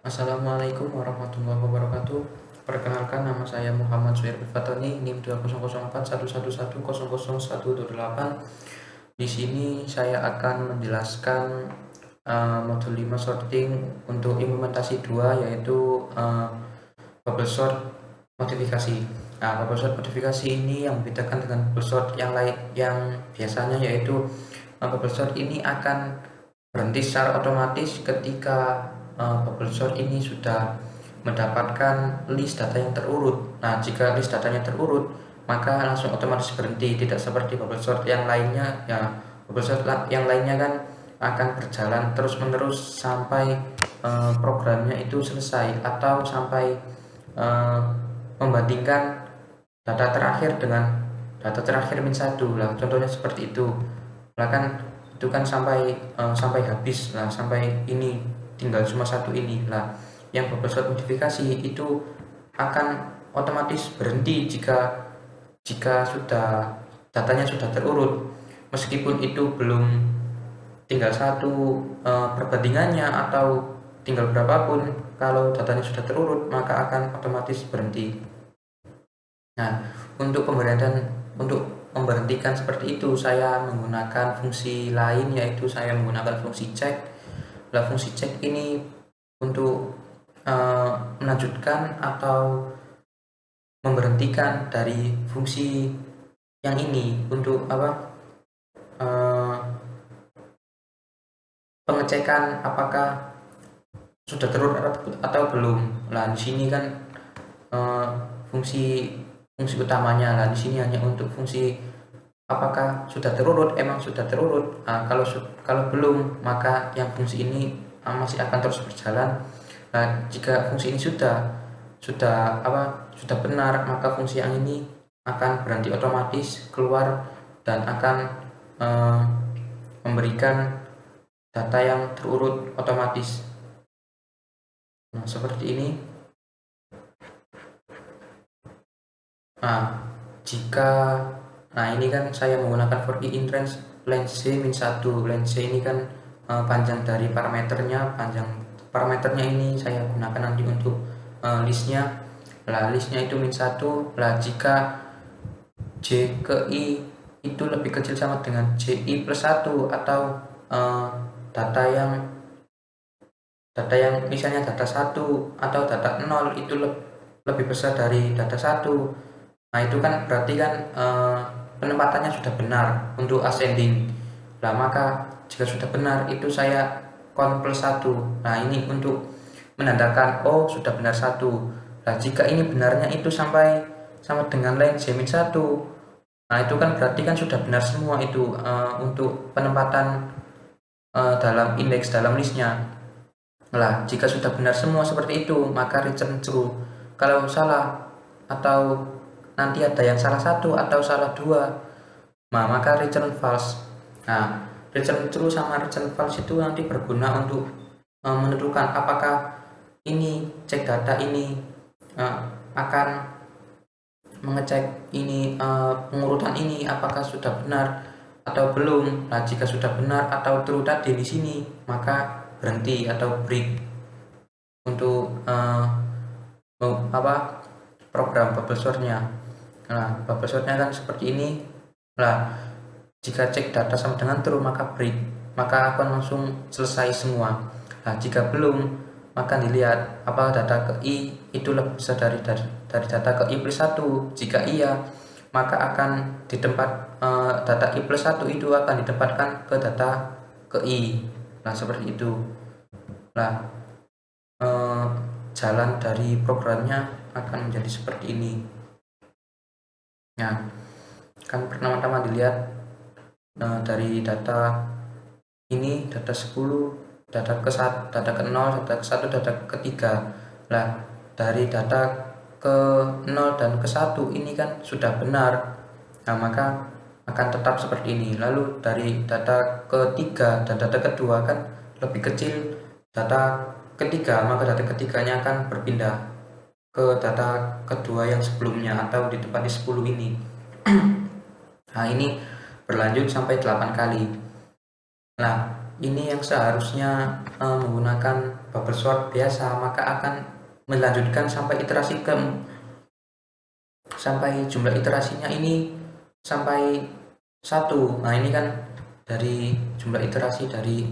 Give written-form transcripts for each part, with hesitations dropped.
Assalamualaikum warahmatullahi wabarakatuh. Perkenalkan, nama saya Muhammad Suherbi Fatoni, NIM 200411100128. Di sini saya akan menjelaskan modul 5 sorting untuk implementasi 2, yaitu bubble sort modifikasi. Bubble sort modifikasi ini yang membedakan dengan bubble sort yang lain yang biasanya, yaitu bubble sort ini akan berhenti secara otomatis ketika bubble sort ini sudah mendapatkan list data yang terurut. Nah, jika list datanya terurut, maka langsung otomatis berhenti, tidak seperti bubble sort yang lainnya. Ya, bubble sort yang lainnya kan akan berjalan terus-menerus sampai programnya itu selesai, atau sampai membandingkan data terakhir dengan data terakhir -1 lah, contohnya seperti itu. Bahkan itu kan sampai habis lah, sampai ini tinggal cuma satu ini lah. Yang bubble sort modifikasi itu akan otomatis berhenti jika sudah datanya sudah terurut, meskipun itu belum tinggal satu perbandingannya atau tinggal berapapun. Kalau datanya sudah terurut, maka akan otomatis berhenti. Nah, untuk memberhentikan seperti itu, saya menggunakan fungsi lain, yaitu saya menggunakan fungsi check. Fungsi check ini untuk melanjutkan atau memberhentikan dari fungsi yang ini untuk pengecekan apakah sudah terurut atau belum. Nah, di sini kan fungsi utamanya lah di sini hanya untuk fungsi apakah sudah terurut, emang sudah terurut. Kalau belum, maka yang fungsi ini masih akan terus berjalan. Nah, jika fungsi ini sudah benar, maka fungsi yang ini akan berhenti otomatis, keluar, dan akan memberikan data yang terurut otomatis. Nah, seperti ini. Nah, ini kan saya menggunakan for i in range length C-1. Length C ini kan panjang dari parameternya. Panjang parameternya ini saya gunakan nanti untuk listnya. Lah, listnya itu -1. Lah, jika J ke I itu lebih kecil sama dengan JI plus 1, atau data yang misalnya data 1 atau data 0 itu lebih besar dari data 1. Nah, itu kan berarti kan penempatannya sudah benar untuk ascending. Nah, maka jika sudah benar, itu saya count plus 1. Nah, ini untuk menandakan sudah benar 1. Nah, jika ini benarnya itu sama dengan length J-1, nah itu kan berarti kan sudah benar semua itu untuk penempatan dalam indeks dalam listnya. Nah, jika sudah benar semua seperti itu, maka return true. Kalau salah atau nanti ada yang salah satu atau salah dua, maka return false. Nah, return true sama return false itu nanti berguna untuk menentukan apakah ini cek data ini akan mengecek ini pengurutan ini apakah sudah benar atau belum. Nah, jika sudah benar atau true tadi di sini, maka berhenti atau break untuk program bubble sort-nya. Nah, bubble sort-nya kan seperti ini. Nah, jika cek data sama dengan true, maka break, maka akan langsung selesai semua. Nah, jika belum, maka dilihat apakah data ke I itu lebih besar dari data ke I plus 1. Jika iya, maka akan data I plus 1 itu akan ditempatkan ke data ke I. Nah, seperti itu. Nah, jalan dari programnya akan menjadi seperti ini. Nah, kan pertama-tama dilihat dari data ini, data 10, data ke-1, data ke-0, data ke-1, data ke-3. Nah, dari data ke-0 dan ke-1 ini kan sudah benar. Nah, maka akan tetap seperti ini. Lalu dari data ke-3 dan data ke-2 kan lebih kecil data ke-3, maka data ketiganya akan berpindah ke data kedua yang sebelumnya atau di tempat di 10 ini. Nah, ini berlanjut sampai 8 kali. Nah, ini yang seharusnya menggunakan bubble sort biasa, maka akan melanjutkan sampai sampai jumlah iterasinya ini sampai 1. Nah, ini kan dari jumlah iterasi dari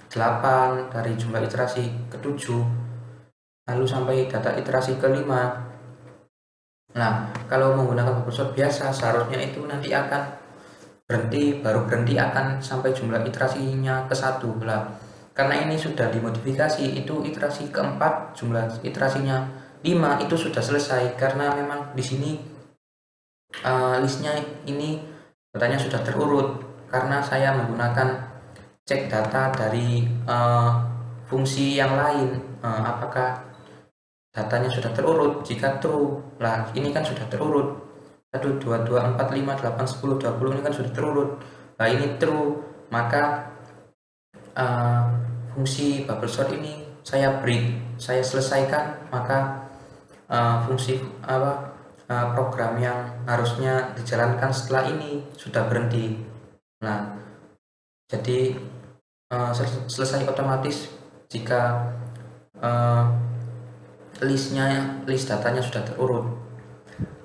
8, dari jumlah iterasi ke-7, lalu sampai data iterasi ke-5. Nah, kalau menggunakan bubble sort biasa seharusnya itu nanti akan baru berhenti akan sampai jumlah iterasinya ke-1 lah. Karena ini sudah dimodifikasi, itu iterasi ke-4 jumlah iterasinya 5 itu sudah selesai, karena memang di sini listnya ini datanya sudah terurut, karena saya menggunakan cek data dari fungsi yang lain, apakah datanya sudah terurut. Jika true lah, ini kan sudah terurut 1, 2, 2, 4, 5, 8, 10, 20 ini kan sudah terurut. Nah, ini true, maka fungsi bubble sort ini saya break, saya selesaikan, maka fungsi program yang harusnya dijalankan setelah ini sudah berhenti. Nah, jadi selesai otomatis jika list datanya sudah terurut.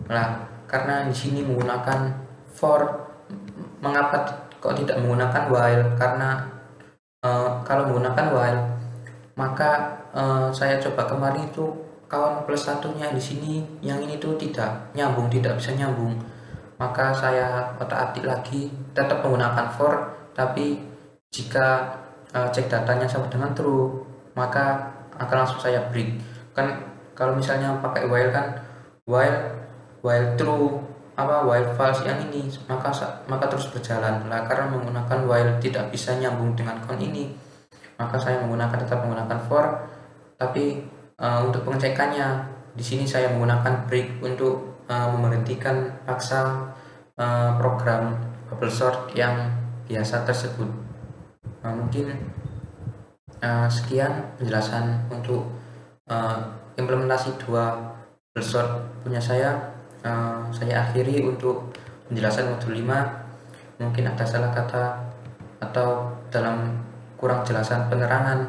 Nah, karena di sini menggunakan for, mengapa kok tidak menggunakan while? Karena kalau menggunakan while, maka saya coba kemarin itu kawan plus satunya di sini yang ini tuh tidak nyambung, tidak bisa nyambung. Maka saya otak-atik lagi, tetap menggunakan for, tapi jika cek datanya sama dengan true, maka akan langsung saya break. Kan kalau misalnya pakai while kan while true while false yang ini, maka terus berjalan lah. Karena menggunakan while tidak bisa nyambung dengan count ini, maka saya tetap menggunakan for, tapi untuk pengecekannya di sini saya menggunakan break untuk memberhentikan paksa program bubble sort yang biasa tersebut. Mungkin sekian penjelasan untuk implementasi 2 bubble sort punya saya. Saya akhiri untuk penjelasan modul 5. Mungkin ada salah kata atau dalam kurang jelasan penerangan,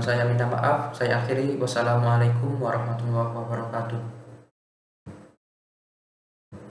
saya minta maaf. Saya akhiri. Wassalamualaikum warahmatullahi wabarakatuh.